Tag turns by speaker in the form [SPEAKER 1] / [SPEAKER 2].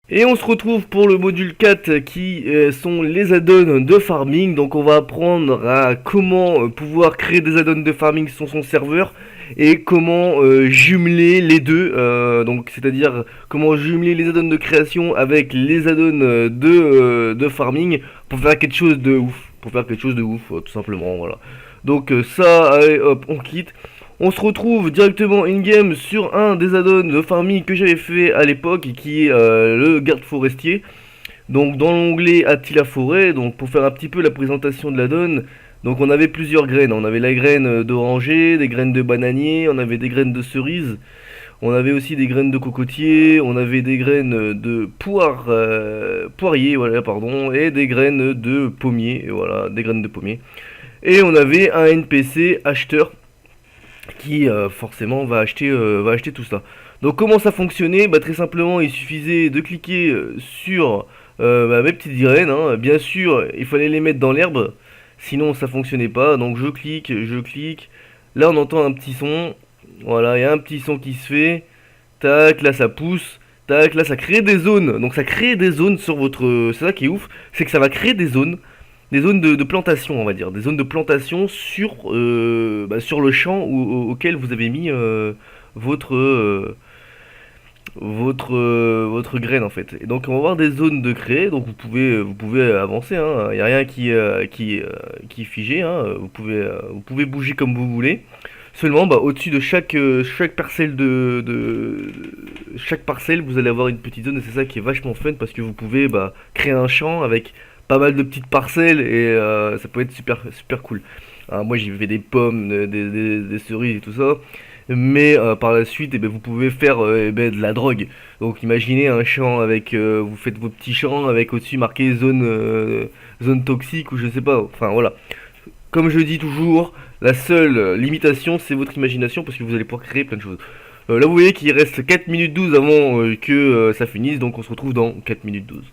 [SPEAKER 1] Et on se retrouve pour le module 4 qui sont les add-ons de farming. Donc on va apprendre à comment pouvoir créer des add-ons de farming sur son serveur et comment jumeler les deux. Donc c'est-à-dire comment jumeler les add-ons de création avec les add-ons de farming pour faire quelque chose de ouf. Pour faire quelque chose de ouf, tout simplement, voilà. Donc ça, allez hop, on quitte. On se retrouve directement in-game sur un des add-ons de farming que j'avais fait à l'époque, qui est le garde forestier. Donc dans l'onglet Attila Forêt, donc pour faire un petit peu la présentation de l'add-on, donc on avait plusieurs graines. On avait la graine d'oranger, des graines de bananier, on avait des graines de cerise, on avait aussi des graines de cocotier, on avait des graines de poirier, voilà, pardon, et des graines de pommier, et voilà, des graines de pommier. Et on avait un NPC acheteur qui forcément va acheter tout ça. Donc comment ça fonctionnait? Bah, très simplement, il suffisait de cliquer sur mes petites graines, hein. Bien sûr, il fallait les mettre dans l'herbe, sinon ça fonctionnait pas. Donc je clique, je clique. Là on entend un petit son. Voilà, il y a un petit son qui se fait. Tac, là ça pousse. Tac, là ça crée des zones. Donc ça crée des zones sur votre... C'est ça qui est ouf, c'est que ça va créer des zones de plantation, on va dire, des zones de plantation sur le champ auquel vous avez mis votre, votre graine en fait. Et donc on va avoir des zones de créer, donc vous pouvez avancer, hein. Il n'y a rien qui est figé, hein. Vous pouvez bouger comme vous voulez. Seulement, bah, au-dessus de chaque parcelle chaque parcelle, vous allez avoir une petite zone et c'est ça qui est vachement fun parce que vous pouvez bah, créer un champ avec pas mal de petites parcelles et ça peut être super cool. Alors, moi, j'ai fait des pommes, des cerises et tout ça, mais par la suite, eh ben, vous pouvez faire de la drogue. Donc, imaginez un champ avec, vous faites vos petits champs avec au-dessus marqué zone toxique ou je sais pas. Enfin voilà. Comme je dis toujours, la seule limitation, c'est votre imagination, parce que vous allez pouvoir créer plein de choses. Là, vous voyez qu'il reste 4 minutes 12 avant que ça finisse, donc on se retrouve dans 4 minutes 12.